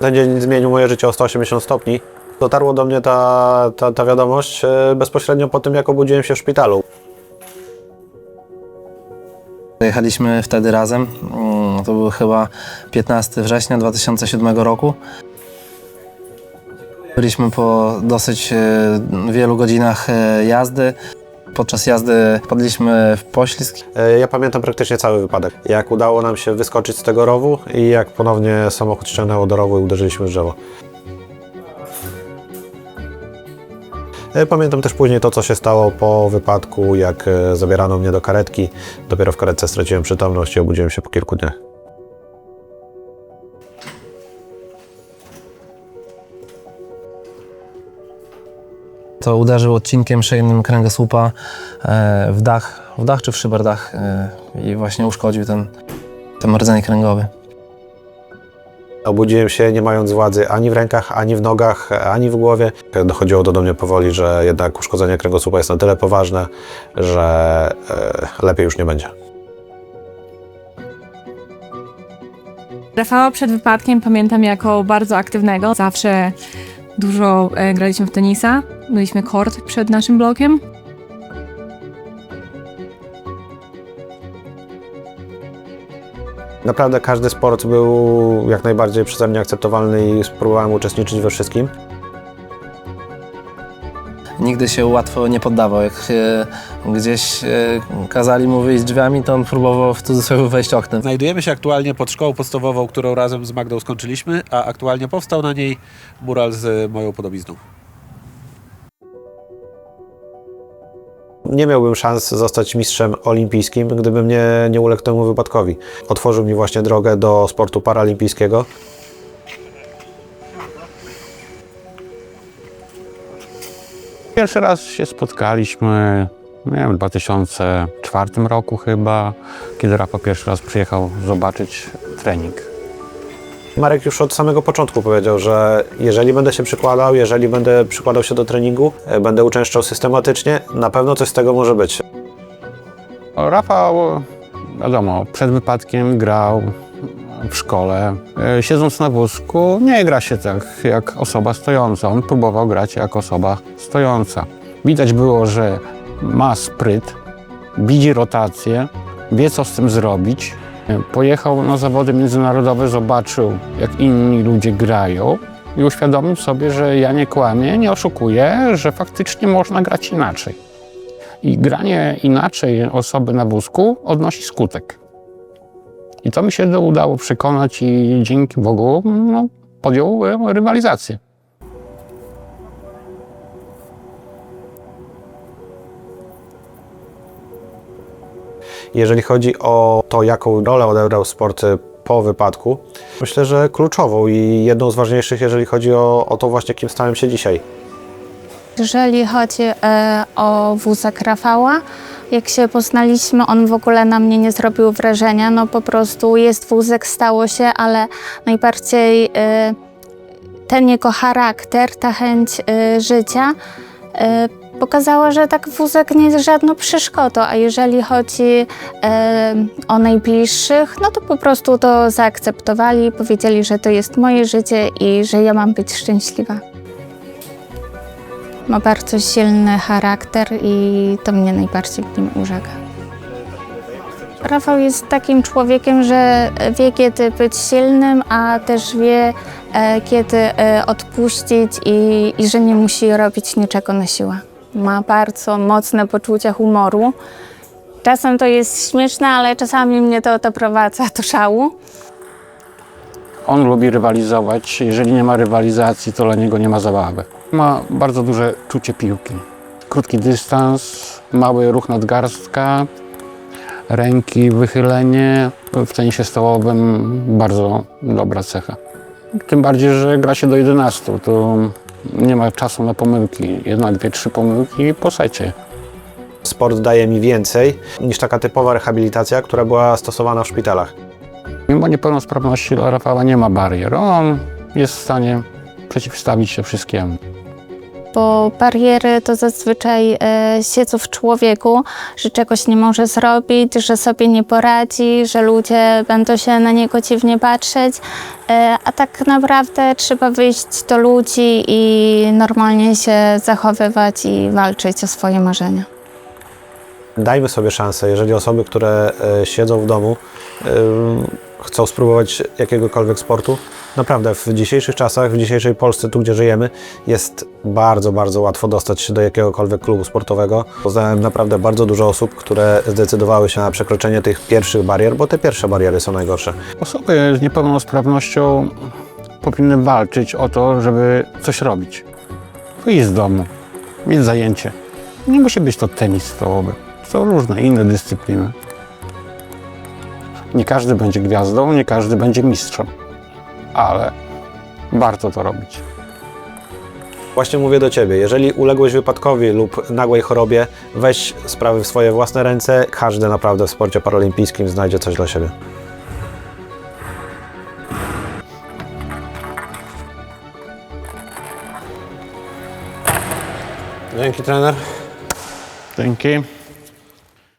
Ten dzień zmienił moje życie o 180 stopni. Dotarło do mnie ta wiadomość bezpośrednio po tym, jak obudziłem się w szpitalu. Jechaliśmy wtedy razem, to był chyba 15 września 2007 roku. Byliśmy po dosyć wielu godzinach jazdy. Podczas jazdy wpadliśmy w poślizg. Ja pamiętam praktycznie cały wypadek. Jak udało nam się wyskoczyć z tego rowu i jak ponownie samochód ściągnęło do rowu i uderzyliśmy w drzewo. Pamiętam też później to, co się stało po wypadku, jak zabierano mnie do karetki. Dopiero w karetce straciłem przytomność i obudziłem się po kilku dniach. To uderzył odcinkiem szyjnym kręgosłupa w dach czy w szyberdach i właśnie uszkodził ten rdzeń kręgowy. Obudziłem się nie mając władzy ani w rękach, ani w nogach, ani w głowie. Dochodziło do mnie powoli, że jednak uszkodzenie kręgosłupa jest na tyle poważne, że lepiej już nie będzie. Rafała przed wypadkiem pamiętam jako bardzo aktywnego. Zawsze dużo graliśmy w tenisa. Byliśmy kort przed naszym blokiem. Naprawdę każdy sport był jak najbardziej przeze mnie akceptowalny i spróbowałem uczestniczyć we wszystkim. Nigdy się łatwo nie poddawał. Jak gdzieś kazali mu wyjść drzwiami, to on próbował w cudzysłowie wejść oknem. Znajdujemy się aktualnie pod szkołą podstawową, którą razem z Magdą skończyliśmy, a aktualnie powstał na niej mural z moją podobizną. Nie miałbym szans zostać mistrzem olimpijskim, gdybym nie uległ temu wypadkowi. Otworzył mi właśnie drogę do sportu paralimpijskiego. Pierwszy raz się spotkaliśmy, nie wiem, w 2004 roku chyba, kiedy Rafał pierwszy raz przyjechał zobaczyć trening. Marek już od samego początku powiedział, że jeżeli będę się przykładał, jeżeli będę przykładał się do treningu, będę uczęszczał systematycznie, na pewno coś z tego może być. Rafał, wiadomo, przed wypadkiem grał w szkole. Siedząc na wózku, nie gra się tak jak osoba stojąca. On próbował grać jak osoba stojąca. Widać było, że ma spryt, widzi rotację, wie, co z tym zrobić. Pojechał na zawody międzynarodowe, zobaczył, jak inni ludzie grają i uświadomił sobie, że ja nie kłamię, nie oszukuję, że faktycznie można grać inaczej. I granie inaczej osoby na wózku odnosi skutek. I to mi się udało przekonać i dzięki Bogu podjął rywalizację. Jeżeli chodzi o to, jaką rolę odegrał sport po wypadku, myślę, że kluczową i jedną z ważniejszych, jeżeli chodzi o to właśnie, kim stałem się dzisiaj. Jeżeli chodzi o wózek Rafała, jak się poznaliśmy, on w ogóle na mnie nie zrobił wrażenia. No po prostu jest wózek, stało się, ale najbardziej ten jego charakter, ta chęć życia pokazała, że tak wózek nie jest żadną przeszkodą, a jeżeli chodzi o najbliższych, no to po prostu to zaakceptowali, powiedzieli, że to jest moje życie i że ja mam być szczęśliwa. Ma bardzo silny charakter i to mnie najbardziej w nim urzeka. Rafał jest takim człowiekiem, że wie, kiedy być silnym, a też wie, kiedy odpuścić i że nie musi robić niczego na siłę. Ma bardzo mocne poczucie humoru. Czasem to jest śmieszne, ale czasami mnie to doprowadza do szału. On lubi rywalizować. Jeżeli nie ma rywalizacji, to dla niego nie ma zabawy. Ma bardzo duże czucie piłki. Krótki dystans, mały ruch nadgarstka, ręki, wychylenie. W tenisie stołowym bardzo dobra cecha. Tym bardziej, że gra się do 11, to nie ma czasu na pomyłki. Jedna, dwie, trzy pomyłki po secie. Sport daje mi więcej niż taka typowa rehabilitacja, która była stosowana w szpitalach. Mimo niepełnosprawności dla Rafała nie ma barier. On jest w stanie przeciwstawić się wszystkiemu. bo bariery to zazwyczaj siedzą w człowieku, że czegoś nie może zrobić, że sobie nie poradzi, że ludzie będą się na niego dziwnie patrzeć, a tak naprawdę trzeba wyjść do ludzi i normalnie się zachowywać i walczyć o swoje marzenia. Dajmy sobie szansę, jeżeli osoby, które siedzą w domu, chcą spróbować jakiegokolwiek sportu. Naprawdę w dzisiejszych czasach, w dzisiejszej Polsce, tu gdzie żyjemy, jest bardzo, bardzo łatwo dostać się do jakiegokolwiek klubu sportowego. Poznałem naprawdę bardzo dużo osób, które zdecydowały się na przekroczenie tych pierwszych barier, bo te pierwsze bariery są najgorsze. Osoby z niepełnosprawnością powinny walczyć o to, żeby coś robić. Wyjść z domu, mieć zajęcie. Nie musi być to tenis stołowy. Są różne inne dyscypliny. Nie każdy będzie gwiazdą, nie każdy będzie mistrzem, ale warto to robić. Właśnie mówię do Ciebie, jeżeli uległeś wypadkowi lub nagłej chorobie, weź sprawy w swoje własne ręce. Każdy naprawdę w sporcie paralimpijskim znajdzie coś dla siebie. Dzięki, trener. Dzięki.